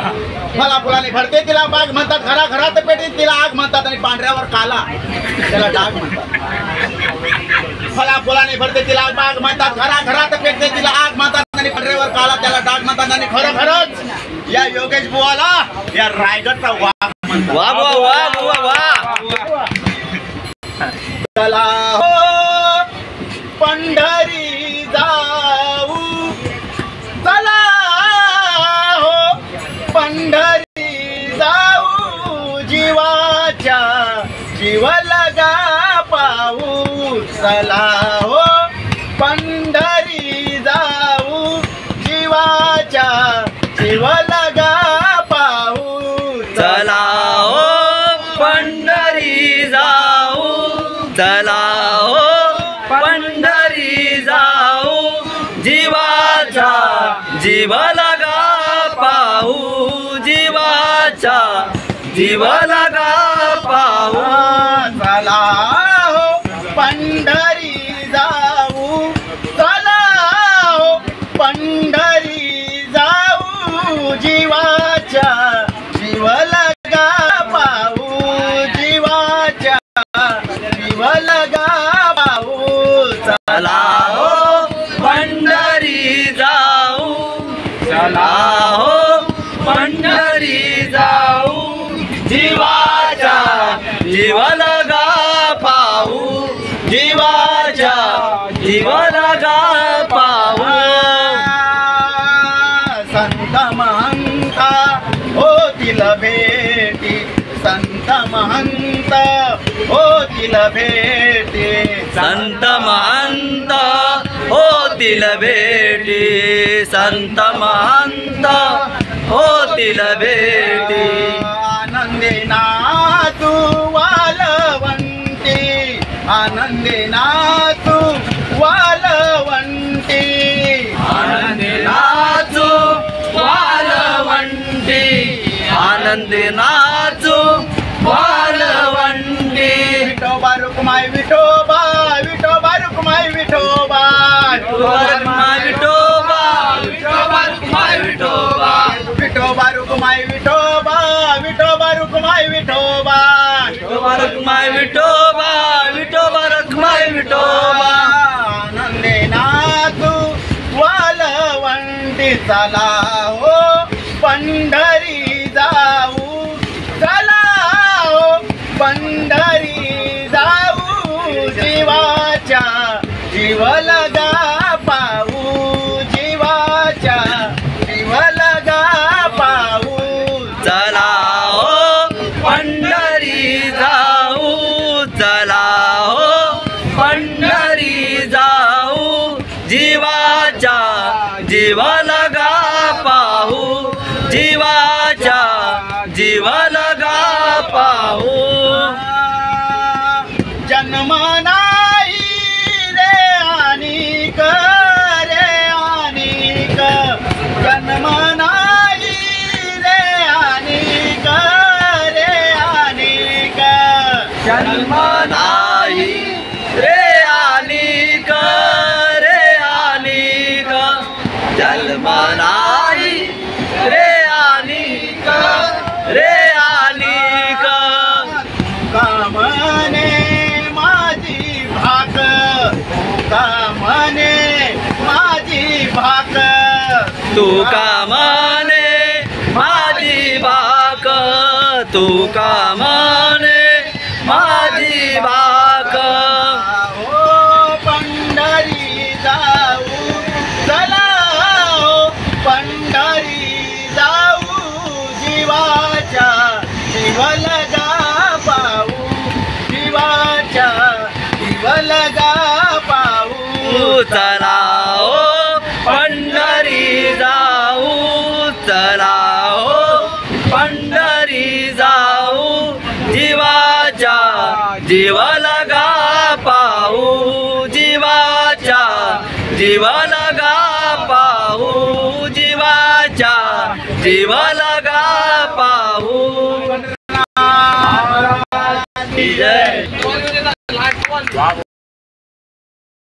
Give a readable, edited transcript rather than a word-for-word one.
फला फुलाने भरते तिला बाग म्हणतात, घरा घरात पेटीत तिला आग म्हणतात आणि पांढऱ्यावर काला त्याला डाग म्हणतात. फला फुलाने भरते तिला बाग म्हणतात, घरा घरात पेटते तिला आग म्हणतात आणि पांढऱ्यावर काला त्याला डाग म्हणतात. आणि खरोखरच या योगेश बुवाला या रायगडचा वाघ म्हणतात. वाह वाह वाह वाह वाह. चला हो पंढरी जाऊ, चला हो पंढरी जाऊ, जीवाच्या जीव लगा पाऊ. चला हो पंढरी जाऊ, जीवाच्या जीव लगा पाऊ. चला हो पंढरी जाऊ, चला हो पंढरी जाऊ, जीवाचा जीव लगा पाहू, जीवाचा जीव लगा पाहू. चला हो पंढरी जाऊ, चला हो पंढरी जाऊ, जीवाच्या जीव लगा पाहू, जीवाच्या जीव लगा पाहू. चला हो पंढरी जाऊ, चला हो पंढरी जाऊ, जीवाचा जीव लगा पाहू, जीवाचा जीव लगा पाहू. संत महंत होतील भेटी, संत महंत होतील भेटी, संत महंत होतील भेटी, संत महंत होतील भेटी. आनंदे नाचू वालवंती, आनंदे नाचू वालवंती, आनंदे नाचू वालवंटी, आनंदे नाचू वालवंटी. विठोबा रुक्माई विठोबा, विठोबा रुक्माई विठोबा, विठोबा रुक्माई विठोबा, विठोबा रुक्माई विठोबा, विठोबा रुक्माई विठोबा, विठोबा रुक्माई विठोबा, विठोबा रुक्माई विठोबा, विठोबा रुक्माई विठोबा. आनंदे नाचू वालवंटी. चला हो पंढरी जाऊ, चला हो पंढरी जाऊ, जीवाच्या जीव लगा पाहू, जीवाच्या जीव लगा पाहू. चला हो पंढरी जाऊ, चला हो पंढरी जाऊ, जीवाचा जीव लगा पाहू, जीवाचा जीव लगा पाहू. जन्म नाही रे अनिक, रे अनिक, जन्म नाही रे अनिक, रे अनिक, जन्म नाही रे अनिक, रे अनिक, जन्म नाही रे अनिक, रे अनिक. कामने माझी भाक, कामने माझी भाक, तू का माने माझी बाक, तू का माने माझी बाक. हो पंढरी जाऊ, चला हो पंढरी जाऊ, जीवाच्या जीव लगा पाहू, जीवाच्या जीव लगा पाहू. चला हो पंढरी जाऊ, चला हो पंढरी जाऊ, जीवाचा जीव लगा पाहू, जीवाचा जीव लगा पाहू, जीवाचा जीव लगा पाहू. जय